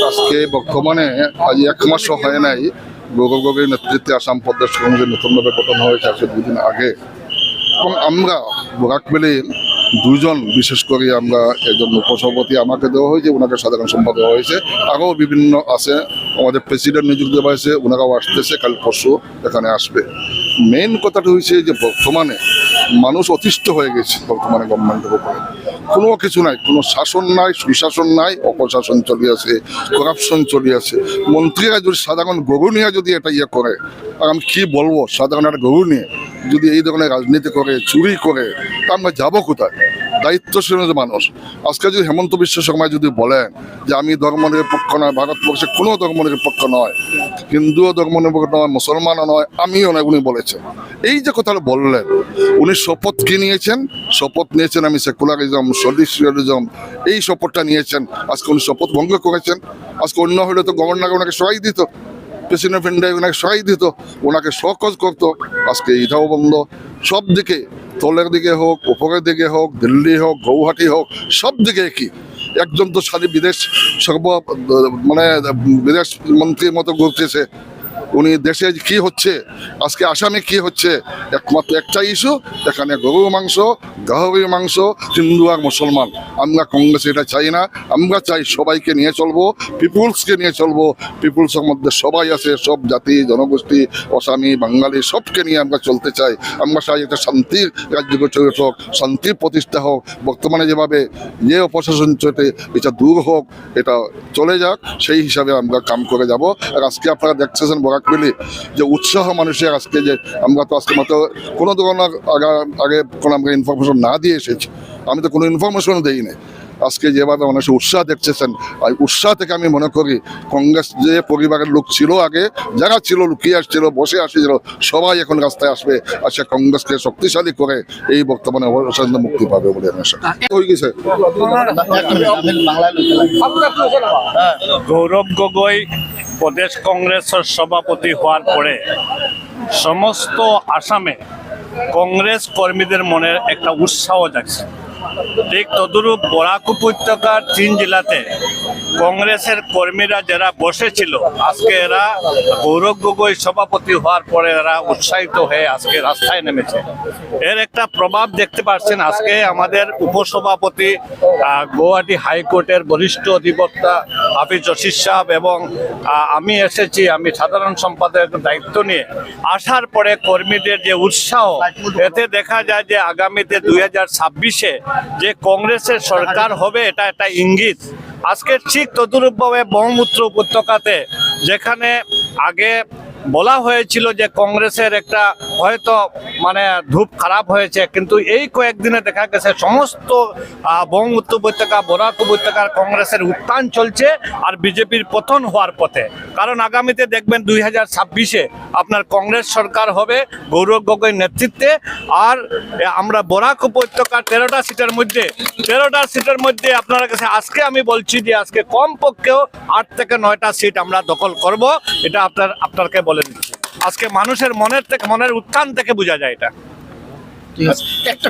আজকে বর্তমানে আজ এক মাসও হয় নাই গৌরব গগৈর নেতৃত্বে আসাম প্রদেশ কংগ্রেস নতুনভাবে গঠন হয়েছে আজকে 2 দিন আগে। এবং আমরা বরাকবেলির দুজন, বিশেষ করে আমরা একজন উপসভাপতি আমাকে দেওয়া হয়েছে, ওনাকে সাধারণ সম্পাদক দেওয়া হয়েছে, আরও বিভিন্ন আছে, আমাদের প্রেসিডেন্ট নিযুক্ত দেওয়া হয়েছে, ওনারাও আসতেছে, কাল পরশু এখানে আসবে। মেইন কথাটা হয়েছে যে বর্তমানে মানুষ অতিষ্ঠ হয়ে গেছে বর্তমানে গভর্নমেন্টের উপরে। কোনো কিছু নাই, কোনো শাসন নাই, সুশাসন নাই, অপশাসন চলে আছে, করাপশন চলে আছে। মন্ত্রীরা যদি সাধারণ গরু নিয়ে যদি এটা করে, আর আমি কী বলবো, সাধারণ একটা গরু নিয়ে যদি এই ধরনের রাজনীতি করে, চুরি করে, তা আমরা যাবো কোথায়? দায়িত্বশীল মানুষ আজকে যদি হেমন্ত বিশ্ব শর্মা যদি বলেন যে আমি ধর্মনিরপেক্ষ নয়, ভারতবর্ষে কোনো ধর্মনিরপেক্ষ নয়, হিন্দুও ধর্মনিরপেক্ষ নয়, মুসলমানও নয়, আমিও নয়, উনি বলেছেন। এই যে কথাটা বললেন, উনি শপথ কি নিয়েছেন? শপথ নিয়েছেন আমি সেকুলারিজম, সোলিশিয়ালিজম, এই শপথটা নিয়েছেন। আজকে উনি শপথ ভঙ্গ করেছেন। আজকে অন্য হলে তো গভর্নর ওনাকে সহায় দিত, প্রেসিডেন্ট অফ ইন্ডিয়া ওনাকে সহায় দিত, ওনাকে সকজ করতো। আজকে এইটাও বন্ধ। সব দিকে, তলের দিকে হোক, উপরের দিকে হোক, দিল্লি হোক, গৌহাটি হোক, সব দিকে কি একজন তো সারি বিদেশ বিদেশ মন্ত্রীর মতো ঘুরতেছে। উনি দেশে কি হচ্ছে, আজকে আসামে কি হচ্ছে, একমাত্র একটা ইস্যু, এখানে গরুর মাংস, গাহরির মাংস, হিন্দু আর মুসলমান। আমরা কংগ্রেস এটা চাই না। আমরা চাই সবাইকে নিয়ে চলবো, পিপুলসকে নিয়ে চলবো। পিপুলসের মধ্যে সবাই আছে, সব জাতি জনগোষ্ঠী, আসামি বাঙালি, সবকে নিয়ে আমরা চলতে চাই। আমরা চাই একটা শান্তির রাজ্য চলে হোক, শান্তির প্রতিষ্ঠা হোক। বর্তমানে যেভাবে যে অপশাসন চলতে, এটা দূর হোক, এটা চলে যাক, সেই হিসাবে আমরা কাম করে যাব। আর আজকে আপনারা দেখতেছেন বরাকবেলি যে উৎসাহ মানুষের, আজকে যে আমরা তো আজকে মাত্র কোনো ধরনের আগে কোনো আমরা ইনফরমেশন না দিয়ে এসেছি, আমি তো কোনো ইনফরমেশন দিই নাই। আজকে যেভাবে মানুষের উৎসাহ দেখতেছেন, আর উৎসাহ থেকে আমি মনে করি কংগ্রেস যে পরিবারের লোক ছিল আগে, যারা ছিল লুকিয়ে আসছিল, বসে আসছিল, সবাই এখন রাস্তায় আসবে, আর সে কংগ্রেসকে শক্তিশালী করে এই বর্তমানে অবসান মুক্তি পাবে বলে আমি আশা হয়ে গেছে। গৌরব গগৈ প্রদেশ কংগ্রেসের সভাপতি হওয়ার পরে সমস্ত আসামে কংগ্রেস কর্মীদের মনের একটা উৎসাহ জাগছে। ঠিক তদুরূপ বরাক উপত্যকার 3 জেলাতে কংগ্রেসের কর্মীরা যারা বসেছিল, আজকে এরা গৌরব গগৈ সভাপতি হওয়ার পরে এরা উৎসাহিত হয়ে আজকে রাস্তায় নেমেছে। এর একটা প্রভাব দেখতে পাচ্ছেন। আজকে আমাদের উপসভাপতি, গৌহাটি হাইকোর্টের বরিষ্ঠ অধিবক্তা হাফিজ রশিদ সাহেব এবং আমি এসেছি, আমি সাধারণ সম্পাদকের দায়িত্ব নিয়ে আসার পরে কর্মীদের যে উৎসাহ, এতে দেখা যায় যে আগামীতে 2026-এ যে কংগ্রেসের সরকার হবে, এটা একটা ইঙ্গিত। আজকে ঠিক তদুরূপভাবে ব্রহ্মপুত্র উপত্যকাতে যেখানে আগে বলা হয়েছিল যে কংগ্রেসের একটা হয়তো ধূপ খারাপ হয়েছে, কিন্তু এই কয়েকদিনে দেখা গেছে সমস্ত ব্রহ্মপুত্র উপত্যকা, বরাক উপত্যকার কংগ্রেসের উত্থান চলছে আর বিজেপির পতন হওয়ার পথে। কারণ আগামীতে দেখবেন 2026-এ আপনার কংগ্রেস সরকার হবে গৌরব গগৈর নেতৃত্বে। আর আমরা বরাক উপত্যকার 13টা সিটের মধ্যে আপনার কাছে আজকে আমি বলছি যে আজকে কমপক্ষেও 8 থেকে 9টা সিট আমরা দখল করব। এটা আপনাকে বলে দিচ্ছি। আজকে মানুষের মনের উত্থান থেকে বোঝা যায় এটা। ঠিক আছে। একটা